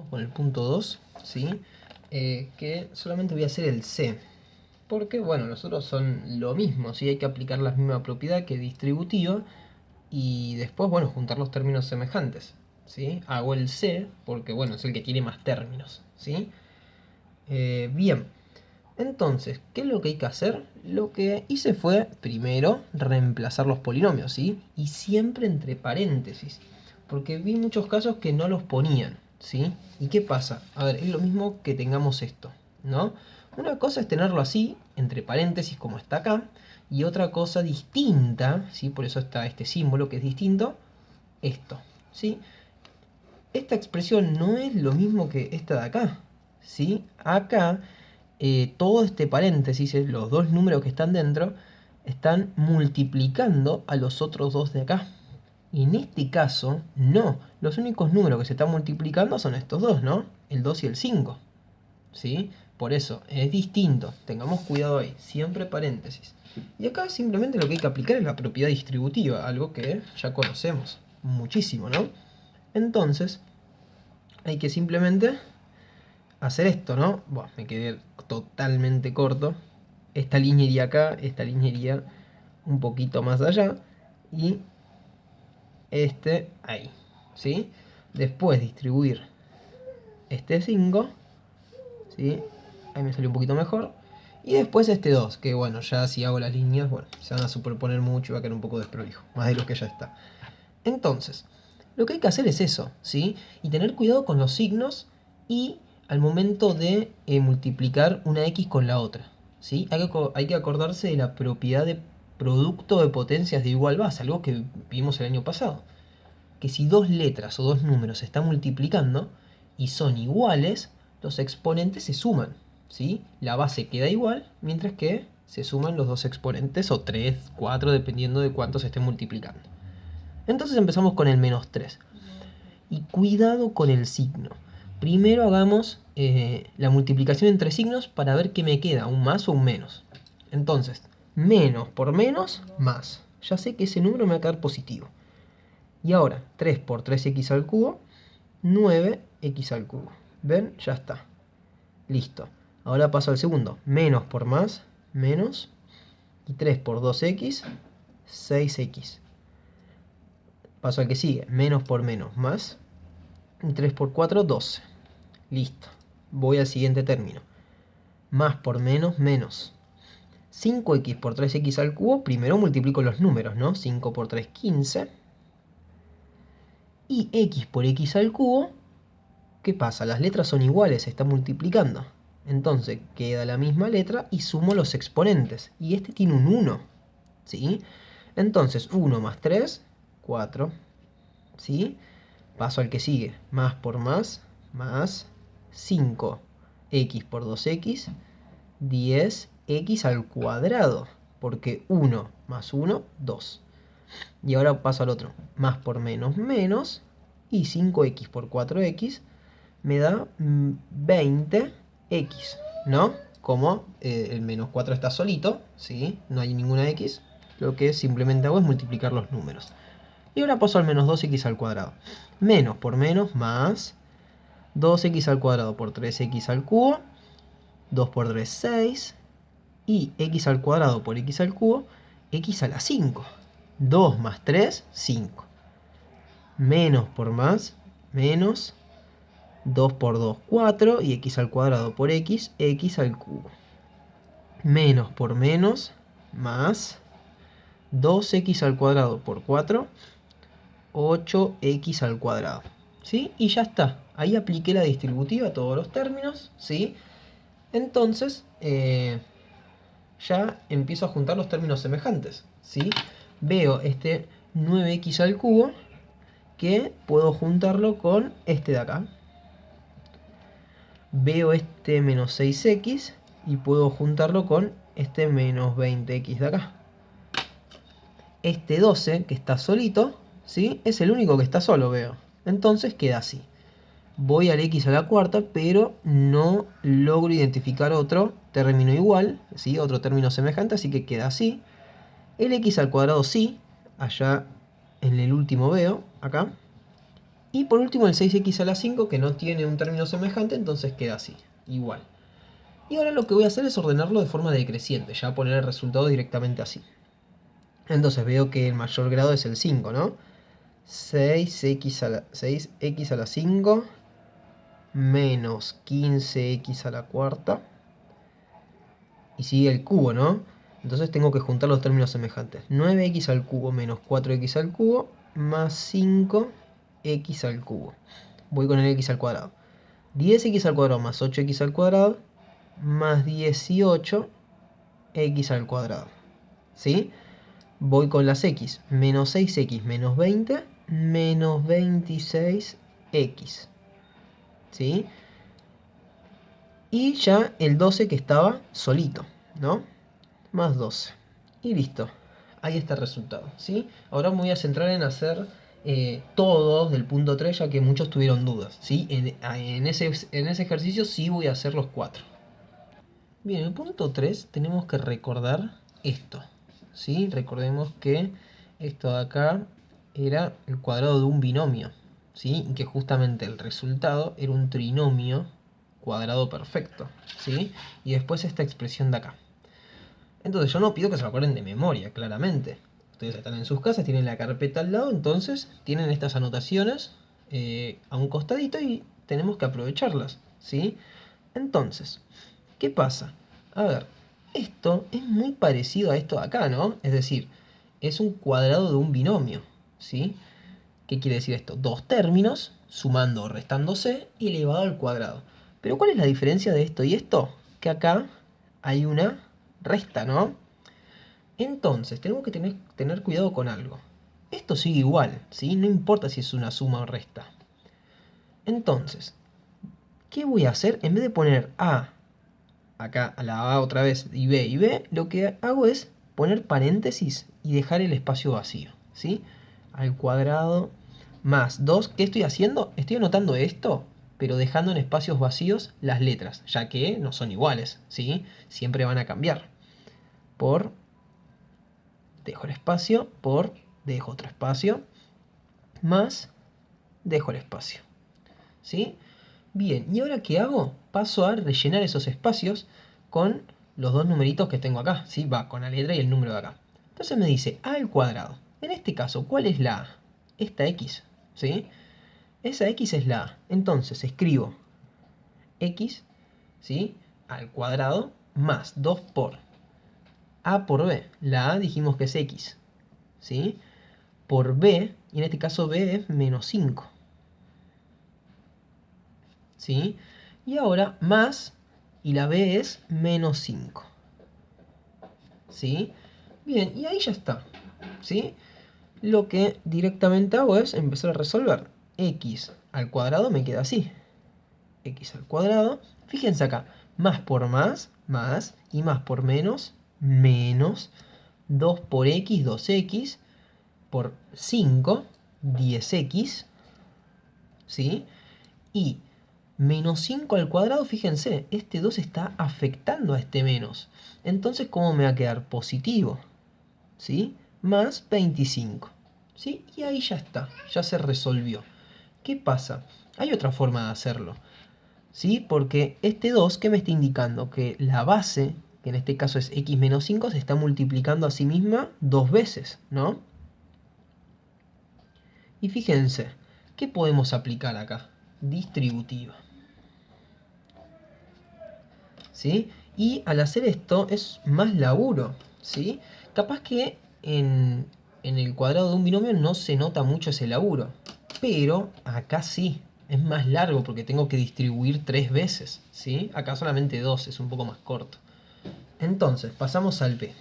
Con el punto 2, ¿sí? Que solamente voy a hacer el C. Porque, bueno, los otros son lo mismo, ¿sí? Hay que aplicar la misma propiedad que distributiva y después, bueno, juntar los términos semejantes, ¿sí? Hago el C porque, bueno, es el que tiene más términos, ¿sí? Bien, entonces, ¿qué es lo que hay que hacer? Lo que hice fue, primero, reemplazar los polinomios, ¿sí? Y siempre entre paréntesis, porque vi muchos casos que no los ponían, ¿sí? ¿Y qué pasa? A ver, es lo mismo que tengamos esto, ¿no? Una cosa es tenerlo así, entre paréntesis, como está acá, y otra cosa distinta, ¿sí? Por eso está este símbolo que es distinto, esto, ¿sí? Esta expresión no es lo mismo que esta de acá, ¿sí? Acá, todo este paréntesis, los dos números que están dentro, están multiplicando a los otros dos de acá. Y en este caso, no. Los únicos números que se están multiplicando son estos dos, ¿no? El 2 y el 5, ¿sí? Por eso, es distinto. Tengamos cuidado ahí. Siempre paréntesis. Y acá simplemente lo que hay que aplicar es la propiedad distributiva, algo que ya conocemos muchísimo, ¿no? Entonces, hay que simplemente hacer esto, ¿no? Bueno, me quedé totalmente corto. Esta línea iría acá, esta línea iría un poquito más allá y este ahí, ¿sí? Después distribuir este 5, ¿sí? Ahí me salió un poquito mejor. Y después este 2, que bueno, ya si hago las líneas, bueno, se van a superponer mucho y va a quedar un poco desprolijo, más de lo que ya está. Entonces, lo que hay que hacer es eso, ¿sí? Y tener cuidado con los signos y al momento de multiplicar una x con la otra, ¿sí? Hay que acordarse de la propiedad de producto de potencias de igual base, algo que vimos el año pasado. Que si dos letras o dos números se están multiplicando y son iguales, los exponentes se suman, ¿sí? La base queda igual, mientras que se suman los dos exponentes, o 3, 4, dependiendo de cuánto se estén multiplicando. Entonces empezamos con el menos 3. Y cuidado con el signo. Primero hagamos la multiplicación entre signos para ver qué me queda, un más o un menos. Entonces, menos por menos, más. Ya sé que ese número me va a quedar positivo. Y ahora, 3 por 3x al cubo, 9x al cubo. ¿Ven? Ya está. Listo. Ahora paso al segundo. Menos por más, menos. Y 3 por 2x, 6x. Paso al que sigue. Menos por menos, más. Y 3 por 4, 12. Listo. Voy al siguiente término. Más por menos, menos. 5x por 3x al cubo. Primero multiplico los números, ¿no? 5 por 3, 15. Y x por x al cubo. ¿Qué pasa? Las letras son iguales, se está multiplicando. Entonces queda la misma letra y sumo los exponentes. Y este tiene un 1. ¿Sí? Entonces 1 más 3, 4. ¿Sí? Paso al que sigue. Más por más, más 5x por 2x, 10x al cuadrado. Porque 1 más 1, 2. Y ahora paso al otro. Más por menos, menos. Y 5x por 4x me da 20x, ¿no? Como el menos 4 está solito, ¿sí? No hay ninguna x. Lo que simplemente hago es multiplicar los números. Y ahora paso al menos 2x al cuadrado. Menos por menos, más 2x al cuadrado por 3x al cubo. 2 por 3, 6. Y x al cuadrado por x al cubo, x a la 5. 2 más 3, 5. Menos por más, menos. 2 por 2, 4. Y x al cuadrado por x, x al cubo. Menos por menos, más. 2x al cuadrado por 4, 8x al cuadrado. ¿Sí? Y ya está. Ahí apliqué la distributiva a todos los términos, ¿sí? Entonces, ya empiezo a juntar los términos semejantes, ¿sí? Veo este 9x al cubo, que puedo juntarlo con este de acá. Veo este menos 6x y puedo juntarlo con este menos 20x de acá. Este 12, que está solito, ¿sí? Es el único que está solo, veo. Entonces queda así. Voy al x a la cuarta, pero no logro identificar otro término igual, ¿sí? Otro término semejante, así que queda así. El x al cuadrado sí, allá en el último veo, acá. Y por último el 6x a la 5, que no tiene un término semejante, entonces queda así, igual. Y ahora lo que voy a hacer es ordenarlo de forma decreciente, ya poner el resultado directamente así. Entonces veo que el mayor grado es el 5, ¿no? 6x a la 5 menos 15x a la cuarta. Y sigue el cubo, ¿no? Entonces tengo que juntar los términos semejantes. 9x al cubo menos 4x al cubo más 5x al cubo. Voy con el x al cuadrado. 10x al cuadrado más 8x al cuadrado más 18x al cuadrado. ¿Sí? Voy con las x. Menos 6x menos 20 menos 26x. ¿Sí? Y ya el 12 que estaba solito, ¿no? Más 12. Y listo. Ahí está el resultado, ¿sí? Ahora me voy a centrar en hacer todos del punto 3, ya que muchos tuvieron dudas, ¿sí? En ese ejercicio sí voy a hacer los 4. Bien, en el punto 3 tenemos que recordar esto, ¿sí? Recordemos que esto de acá era el cuadrado de un binomio, ¿sí? Y que justamente el resultado era un trinomio cuadrado perfecto, ¿sí? Y después esta expresión de acá. Entonces yo no pido que se lo acuerden de memoria, claramente. Ustedes están en sus casas, tienen la carpeta al lado, entonces tienen estas anotaciones a un costadito y tenemos que aprovecharlas, ¿sí? Entonces, ¿qué pasa? A ver, esto es muy parecido a esto de acá, ¿no? Es decir, es un cuadrado de un binomio, ¿sí? ¿Qué quiere decir esto? Dos términos, sumando o restándose, elevado al cuadrado. Pero ¿cuál es la diferencia de esto y esto? Que acá hay una resta, ¿no? Entonces, tenemos que tener cuidado con algo. Esto sigue igual, ¿sí? No importa si es una suma o resta. Entonces, ¿qué voy a hacer? En vez de poner A, acá a la A otra vez, y B, lo que hago es poner paréntesis y dejar el espacio vacío, ¿sí? Al cuadrado más 2. ¿Qué estoy haciendo? Estoy anotando esto, pero dejando en espacios vacíos las letras, ya que no son iguales, ¿sí? Siempre van a cambiar. Por dejo el espacio, por dejo otro espacio, más dejo el espacio, ¿sí? Bien, ¿y ahora qué hago? Paso a rellenar esos espacios con los dos numeritos que tengo acá, ¿sí? Va con la letra y el número de acá. Entonces me dice a al cuadrado. En este caso, ¿cuál es la a? Esta x, ¿sí? Esa x es la a. Entonces escribo x, ¿sí? Al cuadrado más 2 por a por b. La a dijimos que es x, ¿sí? Por b, y en este caso b es menos 5. ¿Sí? Y ahora más, y la b es menos 5. ¿Sí? Bien, y ahí ya está. ¿Sí? Lo que directamente hago es empezar a resolver. X al cuadrado me queda así. X al cuadrado. Fíjense acá. Más por más. Y más por menos, menos. 2 por x, 2x. Por 5, 10x. ¿Sí? Y menos 5 al cuadrado, fíjense, este 2 está afectando a este menos. Entonces, ¿cómo me va a quedar? Positivo, ¿sí? Más 25, ¿sí? Y ahí ya está, ya se resolvió. ¿Qué pasa? Hay otra forma de hacerlo, ¿sí? Porque este 2, ¿qué me está indicando? Que la base, que en este caso es x menos 5, se está multiplicando a sí misma dos veces, ¿no? Y fíjense, ¿qué podemos aplicar acá? Distributiva. ¿Sí? Y al hacer esto es más laburo, ¿sí? Capaz que en el cuadrado de un binomio no se nota mucho ese laburo, pero acá sí, es más largo porque tengo que distribuir 3 veces, ¿sí? Acá solamente 2, es un poco más corto. Entonces, pasamos al b.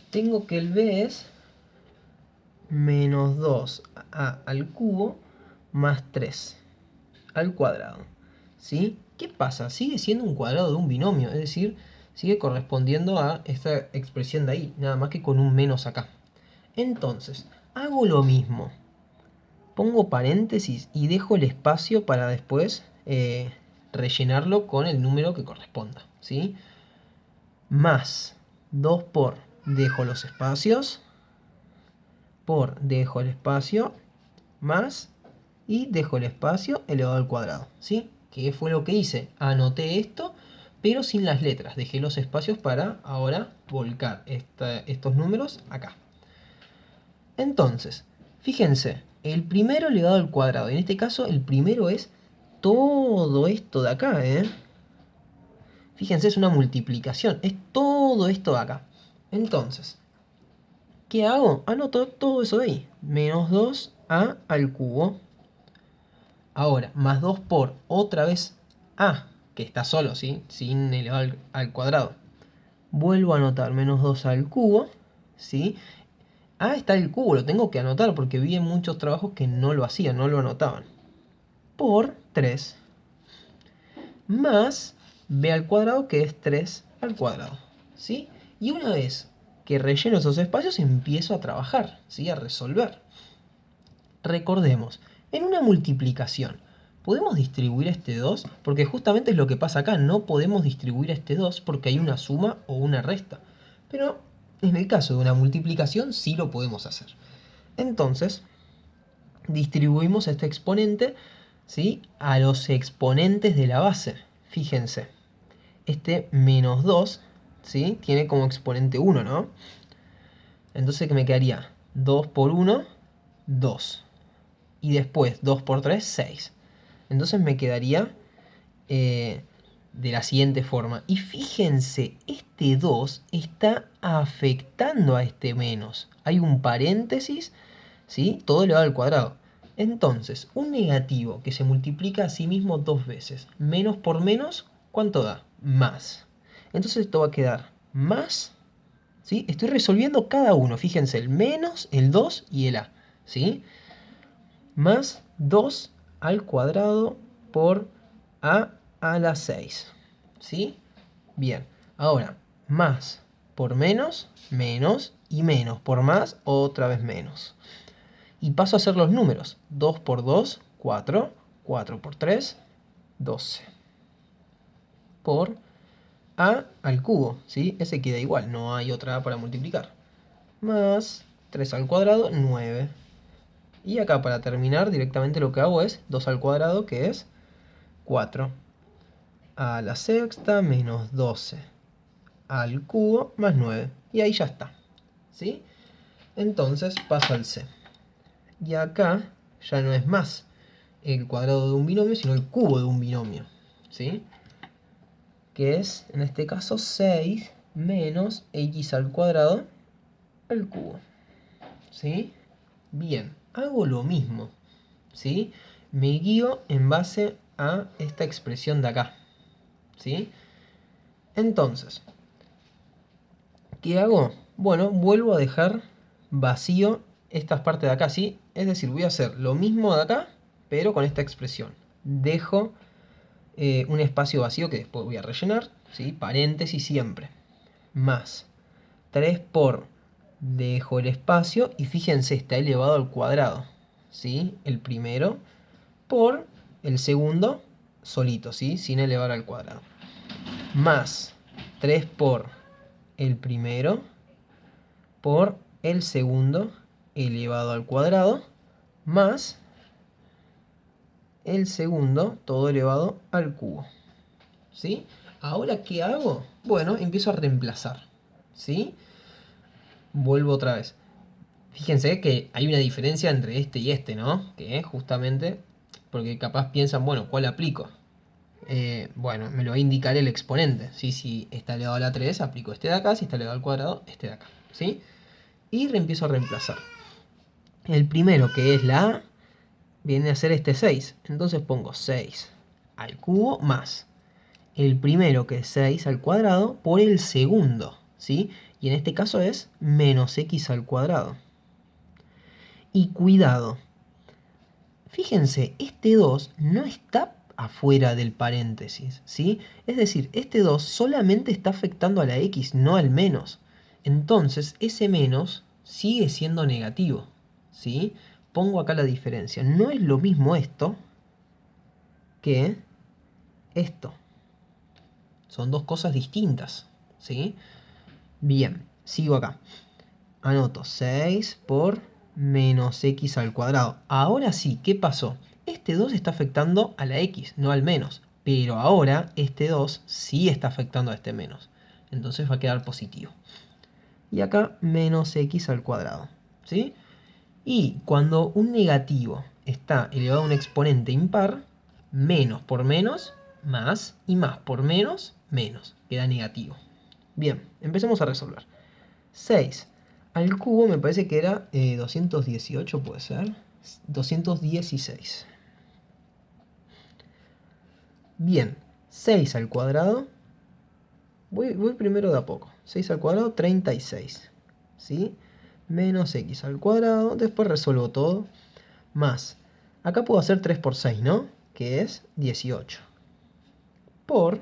Tengo que el b es menos 2a al cubo más 3 al cuadrado, ¿sí? ¿Qué pasa? Sigue siendo un cuadrado de un binomio, es decir, sigue correspondiendo a esta expresión de ahí, nada más que con un menos acá. Entonces, hago lo mismo. Pongo paréntesis y dejo el espacio para después rellenarlo con el número que corresponda, ¿sí? Más 2 por, dejo los espacios, por dejo el espacio más y dejo el espacio elevado al cuadrado, ¿sí? ¿Qué fue lo que hice? Anoté esto, pero sin las letras. Dejé los espacios para ahora volcar estos números acá. Entonces, fíjense, el primero elevado al cuadrado. En este caso, el primero es todo esto de acá, ¿eh? Fíjense, es una multiplicación. Es todo esto de acá. Entonces, ¿qué hago? Anoto todo eso de ahí. Menos 2a al cubo. Ahora, más 2 por otra vez a, que está solo, ¿sí? Sin elevado al cuadrado. Vuelvo a anotar menos 2 al cubo, ¿sí? Está el cubo, lo tengo que anotar porque vi en muchos trabajos que no lo hacían, no lo anotaban. Por 3 más b al cuadrado, que es 3 al cuadrado, ¿sí? Y una vez que relleno esos espacios, empiezo a trabajar, ¿sí? A resolver. Recordemos, en una multiplicación, ¿podemos distribuir este 2? Porque justamente es lo que pasa acá, no podemos distribuir este 2 porque hay una suma o una resta. Pero en el caso de una multiplicación sí lo podemos hacer. Entonces, distribuimos este exponente, ¿sí?, a los exponentes de la base. Fíjense, este menos 2, ¿sí?, tiene como exponente 1, ¿no? Entonces, ¿qué me quedaría? 2 por 1, 2. Y después 2 por 3, 6. Entonces me quedaría de la siguiente forma. Y fíjense, este 2 está afectando a este menos. Hay un paréntesis, ¿sí? Todo elevado al cuadrado. Entonces, un negativo que se multiplica a sí mismo dos veces. Menos por menos, ¿cuánto da? Más. Entonces esto va a quedar más, ¿sí? Estoy resolviendo cada uno. Fíjense, el menos, el 2 y el a, ¿sí? Más 2 al cuadrado por a la 6. ¿Sí? Bien. Ahora, más por menos, menos, y menos por más, otra vez menos. Y paso a hacer los números. 2 por 2, 4. 4 por 3, 12. Por a al cubo, ¿sí? Ese queda igual, no hay otra a para multiplicar. Más 3 al cuadrado, 9. Y acá para terminar directamente lo que hago es 2 al cuadrado, que es 4 a la sexta menos 12 al cubo más 9. Y ahí ya está, ¿sí? Entonces paso al C. Y acá ya no es más el cuadrado de un binomio, sino el cubo de un binomio, ¿sí? Que es, en este caso, 6 menos x al cuadrado al cubo, ¿sí? Bien, hago lo mismo, ¿sí? Me guío en base a esta expresión de acá, ¿sí? Entonces, ¿qué hago? Bueno, vuelvo a dejar vacío estas partes de acá, ¿sí? Es decir, voy a hacer lo mismo de acá, pero con esta expresión. Dejo un espacio vacío que después voy a rellenar, ¿sí? Paréntesis siempre. Más 3 por, dejo el espacio y fíjense, está elevado al cuadrado, ¿sí? El primero por el segundo solito, ¿sí? Sin elevar al cuadrado. Más 3 por el primero por el segundo elevado al cuadrado más el segundo todo elevado al cubo, ¿sí? Ahora, ¿qué hago? Bueno, empiezo a reemplazar, ¿sí? Vuelvo otra vez. Fíjense que hay una diferencia entre este y este, ¿no? Que es justamente porque capaz piensan, bueno, ¿cuál aplico? Bueno, me lo va a indicar el exponente, ¿sí? Si está elevado a la 3, aplico este de acá, si está elevado al cuadrado, este de acá, ¿sí? Y empiezo a reemplazar. El primero, que es la A, viene a ser este 6. Entonces pongo 6 al cubo más el primero, que es 6 al cuadrado, por el segundo, ¿sí? Y en este caso es menos x al cuadrado. Y cuidado, fíjense, este 2 no está afuera del paréntesis, ¿sí? Es decir, este 2 solamente está afectando a la x, no al menos. Entonces, ese menos sigue siendo negativo, ¿sí? Pongo acá la diferencia. No es lo mismo esto que esto. Son dos cosas distintas, ¿sí? Bien, sigo acá. Anoto 6 por menos x al cuadrado. Ahora sí, ¿qué pasó? Este 2 está afectando a la x, no al menos. Pero ahora este 2 sí está afectando a este menos. Entonces va a quedar positivo. Y acá menos x al cuadrado. ¿Sí? Y cuando un negativo está elevado a un exponente impar, menos por menos, más, y más por menos, menos. Queda negativo. Bien, empecemos a resolver. 6 al cubo me parece que era 218, puede ser. 216. Bien, 6 al cuadrado. Voy primero de a poco. 6 al cuadrado, 36. ¿Sí? Menos x al cuadrado. Después resuelvo todo. Más. Acá puedo hacer 3 por 6, ¿no? Que es 18. Por.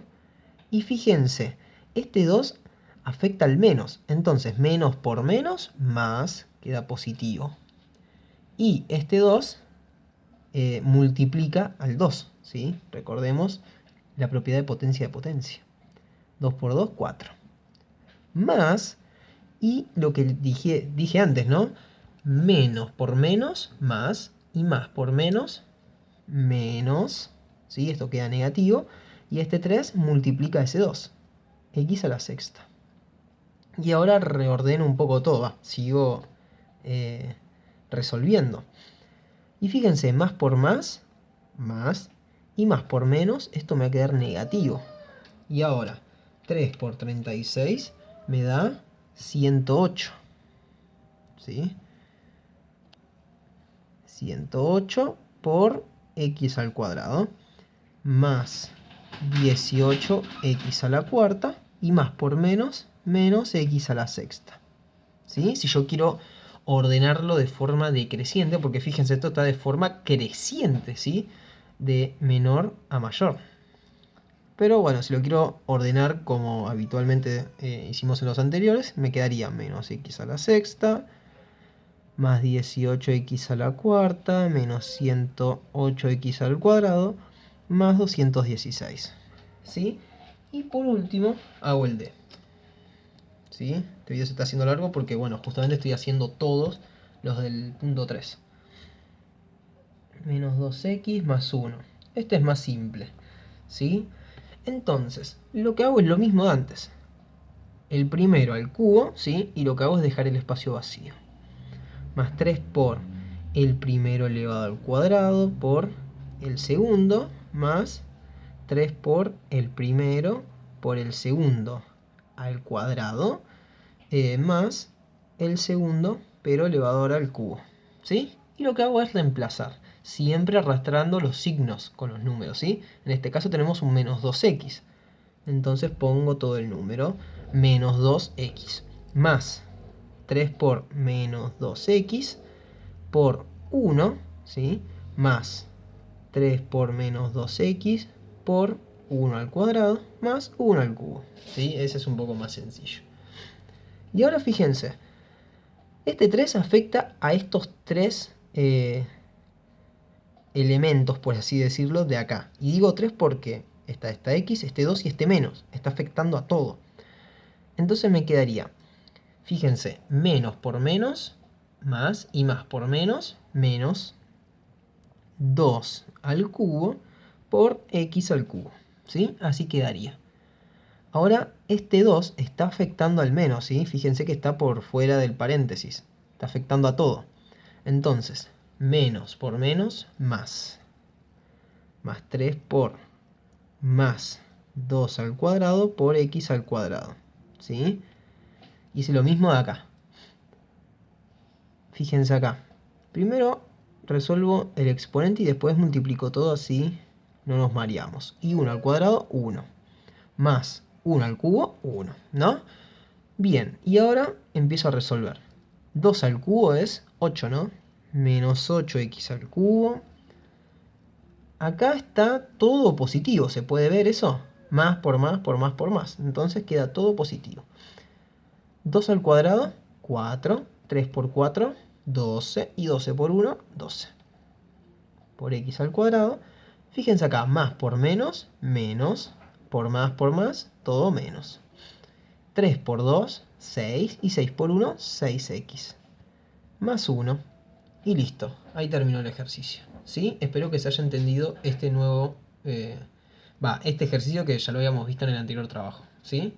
Y fíjense, este 2 afecta al menos. Entonces, menos por menos, más, queda positivo. Y este 2 multiplica al 2, ¿sí? Recordemos la propiedad de potencia de potencia. 2 por 2, 4. Más, y lo que dije antes, ¿no? Menos por menos, más, y más por menos, menos, ¿sí? Esto queda negativo. Y este 3 multiplica ese 2, x a la sexta. Y ahora reordeno un poco todo, sigo resolviendo. Y fíjense, más por más, más, y más por menos, esto me va a quedar negativo. Y ahora, 3 por 36 me da 108. ¿Sí? 108 por x al cuadrado, más 18x a la cuarta, y más por menos, menos x a la sexta. ¿Sí? Si yo quiero ordenarlo de forma decreciente, porque fíjense, esto está de forma creciente, ¿sí? De menor a mayor. Pero bueno, si lo quiero ordenar como habitualmente hicimos en los anteriores, me quedaría menos x a la sexta, más 18x a la cuarta, menos 108x al cuadrado, más 216. ¿Sí? Y por último, hago el d. ¿Sí? Este video se está haciendo largo porque, bueno, justamente estoy haciendo todos los del punto 3. Menos 2x más 1. Este es más simple. ¿Sí? Entonces, lo que hago es lo mismo de antes. El primero al cubo, ¿sí? Y lo que hago es dejar el espacio vacío. Más 3 por el primero elevado al cuadrado por el segundo, más 3 por el primero por el segundo al cuadrado, más el segundo, pero elevado ahora al cubo. ¿Sí? Y lo que hago es reemplazar, siempre arrastrando los signos con los números. ¿Sí? En este caso tenemos un menos 2x. Entonces pongo todo el número, menos 2x, más 3 por menos 2x por 1, ¿sí? Más 3 por menos 2x por 1 al cuadrado, más 1 al cubo. ¿Sí? Ese es un poco más sencillo. Y ahora fíjense, este 3 afecta a estos tres elementos, por así decirlo, de acá. Y digo 3 porque está esta x, este 2 y este menos. Está afectando a todo. Entonces me quedaría, fíjense, menos por menos, más, y más por menos, menos 2 al cubo por x al cubo. ¿Sí? Así quedaría. Ahora, este 2 está afectando al menos, ¿sí? Fíjense que está por fuera del paréntesis. Está afectando a todo. Entonces, menos por menos, más. Más 3 por más 2 al cuadrado por x al cuadrado. ¿Sí? Hice lo mismo de acá. Fíjense acá. Primero resuelvo el exponente y después multiplico todo así no nos mareamos. Y 1 al cuadrado, 1. Más 1 al cubo, 1. ¿No? Bien, y ahora empiezo a resolver. 2 al cubo es 8, ¿no? Menos 8x al cubo. Acá está todo positivo, ¿se puede ver eso? Más por más por más por más. Entonces queda todo positivo. 2 al cuadrado, 4. 3 por 4, 12. Y 12 por 1, 12. Por x al cuadrado. Fíjense acá, más por menos, menos. Por más, todo menos. 3 por 2, 6. Y 6 por 1, 6x. Más 1. Y listo, ahí terminó el ejercicio. ¿Sí? Espero que se haya entendido este nuevo... este ejercicio que ya lo habíamos visto en el anterior trabajo. ¿Sí?